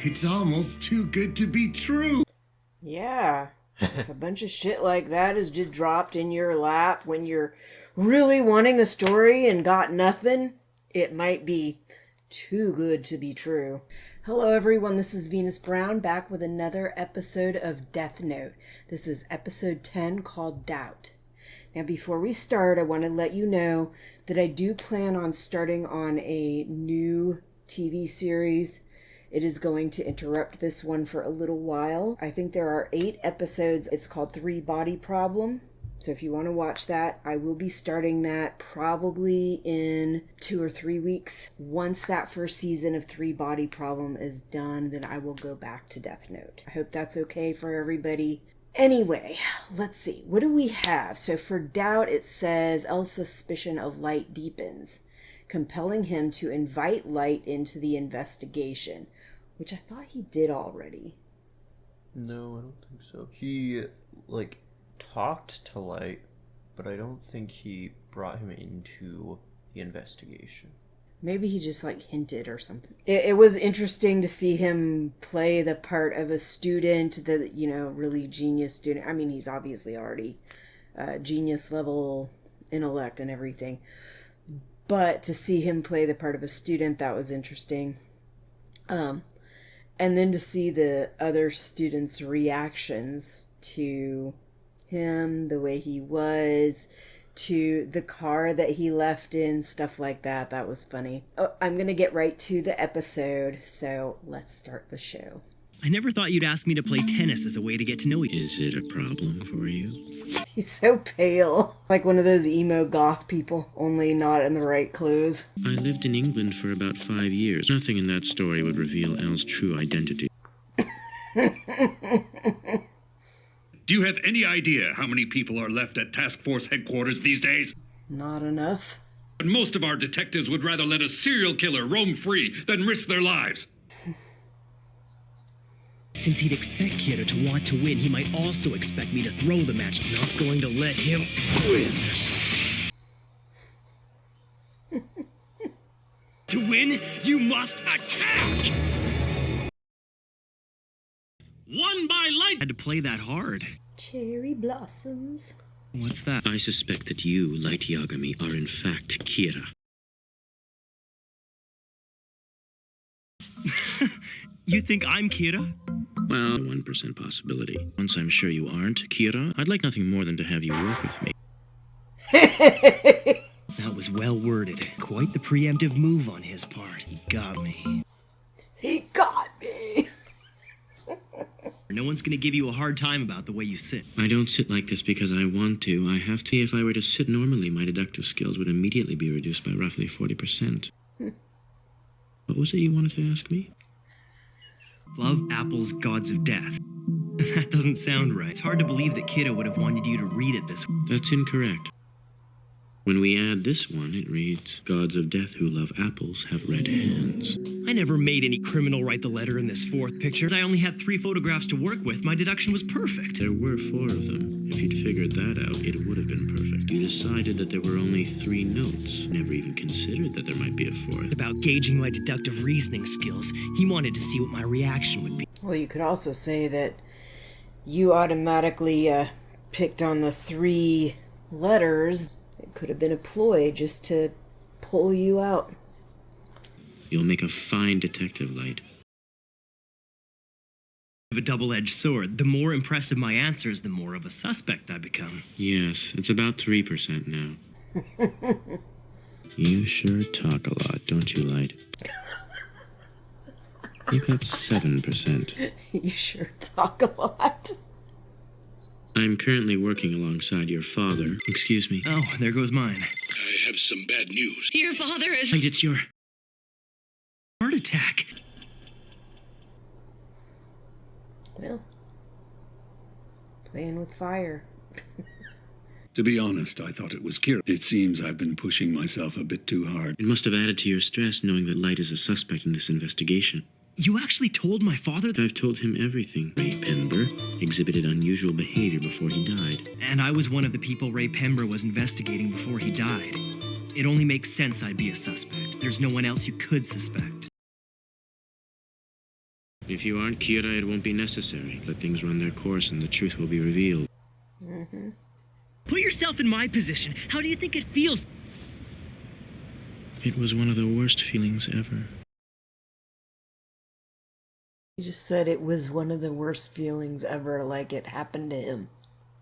It's almost too good to be true. Yeah. If a bunch of shit like that is just dropped in your lap when you're really wanting a story and got nothing, it might be too good to be true. Hello everyone, this is Venus Brown back with another episode of Death Note. This is episode 10 called Doubt. Now before we start, I want to let you know that I do plan on starting on a new TV series. It is going to interrupt this one for a little while. I think there are 8 episodes. It's called 3 Body Problem. So if you want to watch that, I will be starting that probably in 2 or 3 weeks. Once that first season of 3 Body Problem is done, then I will go back to Death Note. I hope that's okay for everybody. Anyway, let's see. What do we have? So for Doubt, it says L's suspicion of Light deepens, compelling him to invite Light into the investigation, which I thought he did already. No, I don't think so. He, talked to Light, but I don't think he brought him into the investigation. Maybe he just, hinted or something. It was interesting to see him play the part of a student, that, really genius student. I mean, he's obviously already genius level intellect and everything. But to see him play the part of a student, that was interesting. And then to see the other students' reactions to him, the way he was, to the car that he left in, stuff like that. That was funny. Oh, I'm going to get right to the episode, so let's start the show. I never thought you'd ask me to play tennis as a way to get to know you. Is it a problem for you? He's so pale. Like one of those emo goth people, only not in the right clothes. I lived in England for about 5 years. Nothing in that story would reveal Elle's true identity. Do you have any idea how many people are left at task force headquarters these days? Not enough. But most of our detectives would rather let a serial killer roam free than risk their lives. Since he'd expect Kira to want to win, he might also expect me to throw the match. Not going to let him win. To win, you must attack! Won by Light! Had to play that hard. Cherry blossoms. What's that? I suspect that you, Light Yagami, are in fact Kira. You think I'm Kira? Well, 1% possibility. Once I'm sure you aren't Kira, I'd like nothing more than to have you work with me. That was well worded. Quite the preemptive move on his part. He got me. He got me. No one's gonna give you a hard time about the way you sit. I don't sit like this because I want to. I have to. If I were to sit normally, my deductive skills would immediately be reduced by roughly 40%. What was it you wanted to ask me? Love Apple's Gods of Death. That doesn't sound right. It's hard to believe that Kiddo would have wanted you to read it this way. That's incorrect. When we add this one, it reads, Gods of Death who love apples have red hands. I never made any criminal write the letter in this 4th picture. I only had 3 photographs to work with. My deduction was perfect. There were 4 of them. If you'd figured that out, it would have been perfect. You decided that there were only 3 notes. Never even considered that there might be a 4th. About gauging my deductive reasoning skills. He wanted to see what my reaction would be. Well, you could also say that you automatically picked on the 3 letters. It could have been a ploy just to pull you out. You'll make a fine detective, Light. Of a double-edged sword. The more impressive my answers, the more of a suspect I become. Yes, it's about 3% now. You sure talk a lot, don't you, Light? You got 7%. You sure talk a lot. I'm currently working alongside your father. Excuse me. Oh, there goes mine. I have some bad news. Your father is... Light, it's your... Heart attack. Well, playing with fire. To be honest, I thought it was Kira. It seems I've been pushing myself a bit too hard. It must have added to your stress knowing that Light is a suspect in this investigation. You actually told my father that? I've told him everything. Ray Pember exhibited unusual behavior before he died. And I was one of the people Ray Pember was investigating before he died. It only makes sense I'd be a suspect. There's no one else you could suspect. If you aren't Kira, it won't be necessary. Let things run their course and the truth will be revealed. Put yourself in my position. How do you think it feels? It was one of the worst feelings ever. He just said it was one of the worst feelings ever, like it happened to him.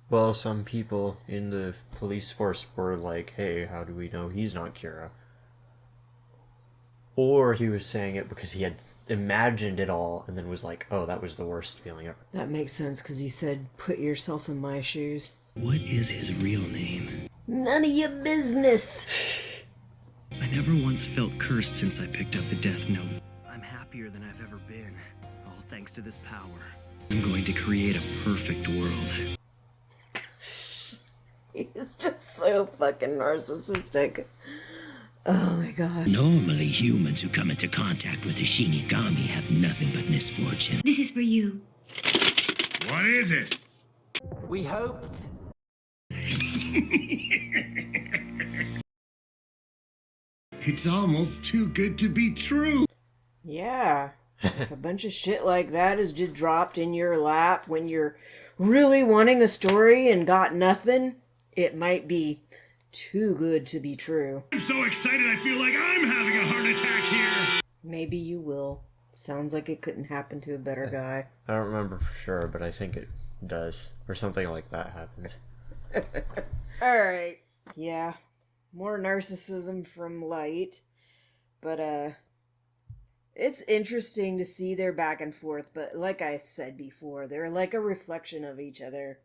Well, some people in the police force were like, hey, how do we know he's not Kira? Or he was saying it because he had imagined it all and then was like, oh, that was the worst feeling ever. That makes sense, because he said, put yourself in my shoes. What is his real name? None of your business. I never once felt cursed since I picked up the Death Note. I'm happier than I've ever been, all thanks to this power. I'm going to create a perfect world. He's just so fucking narcissistic. Oh my god. Normally, humans who come into contact with a Shinigami have nothing but misfortune. This is for you. What is it? We hoped. It's almost too good to be true. Yeah. If a bunch of shit like that is just dropped in your lap when you're really wanting a story and got nothing, it might be too good to be true. I'm so excited I feel like I'm having a heart attack here. Maybe you will. Sounds like it couldn't happen to a better guy. I don't remember for sure, but I think it does. Or something like that happened. Alright. Yeah. More narcissism from Light. But, it's interesting to see their back and forth, but like I said before, they're like a reflection of each other.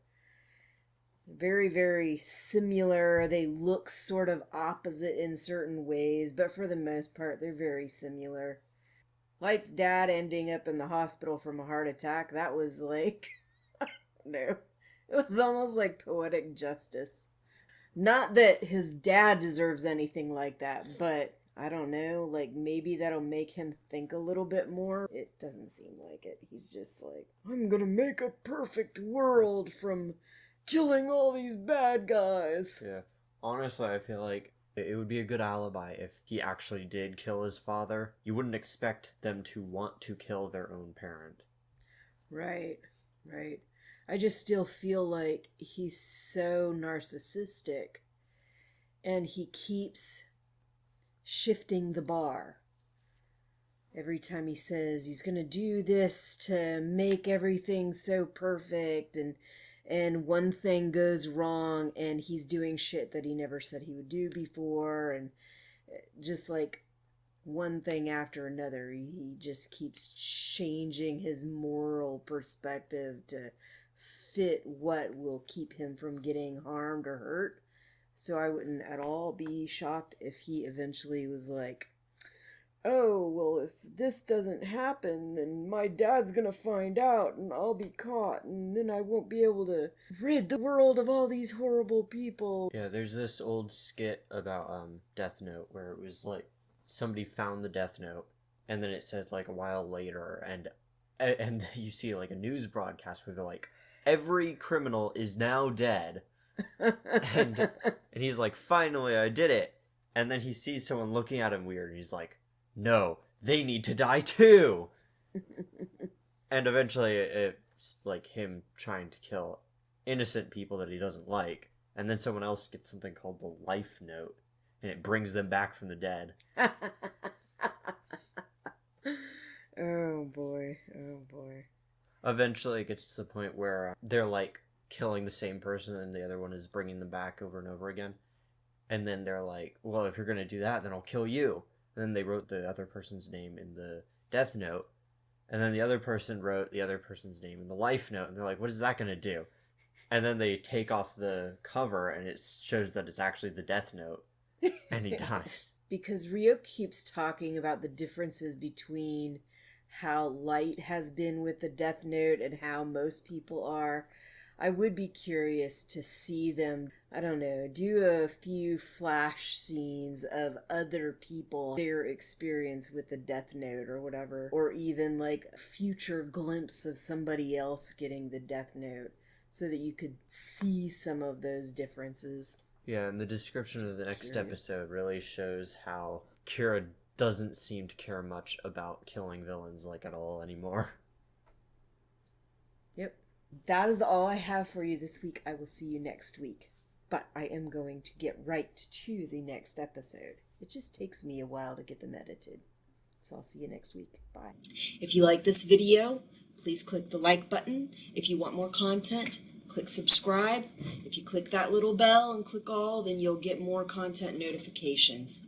Very, very similar. They look sort of opposite in certain ways, but for the most part, they're very similar. Light's dad ending up in the hospital from a heart attack, that was like, I don't know, it was almost like poetic justice. Not that his dad deserves anything like that, but I don't know, like maybe that'll make him think a little bit more. It doesn't seem like it. He's just like, I'm gonna make a perfect world from killing all these bad guys. Yeah. Honestly, I feel like it would be a good alibi if he actually did kill his father. You wouldn't expect them to want to kill their own parent. Right, right. I just still feel like he's so narcissistic and he keeps shifting the bar. Every time he says he's gonna do this to make everything so perfect, and one thing goes wrong and he's doing shit that he never said he would do before, and just like one thing after another, he just keeps changing his moral perspective to fit what will keep him from getting harmed or hurt. So I wouldn't at all be shocked if he eventually was like, oh, well, if this doesn't happen, then my dad's gonna find out and I'll be caught and then I won't be able to rid the world of all these horrible people. Yeah, there's this old skit about Death Note where it was like somebody found the Death Note and then it said like a while later and you see like a news broadcast where they're like, every criminal is now dead. and he's like, finally I did it. And then he sees someone looking at him weird and he's like, no, they need to die too. And eventually it's like him trying to kill innocent people that he doesn't like, and then someone else gets something called the life note and it brings them back from the dead. Oh boy, oh boy. Eventually it gets to the point where they're like killing the same person and the other one is bringing them back over and over again. And then they're like, well, if you're going to do that, then I'll kill you. And then they wrote the other person's name in the death note. And then the other person wrote the other person's name in the life note. And they're like, what is that going to do? And then they take off the cover and it shows that it's actually the death note. And he dies. Because Rio keeps talking about the differences between how Light has been with the death note and how most people are. I would be curious to see them, I don't know, do a few flash scenes of other people, their experience with the Death Note or whatever, or even like a future glimpse of somebody else getting the Death Note so that you could see some of those differences. Yeah, and the description of the next episode really shows how Kira doesn't seem to care much about killing villains like at all anymore. That is all I have for you this week. I will see you next week. But I am going to get right to the next episode. It just takes me a while to get them edited. So I'll see you next week. Bye. If you like this video, please click the like button. If you want more content, click subscribe. If you click that little bell and click all, then you'll get more content notifications.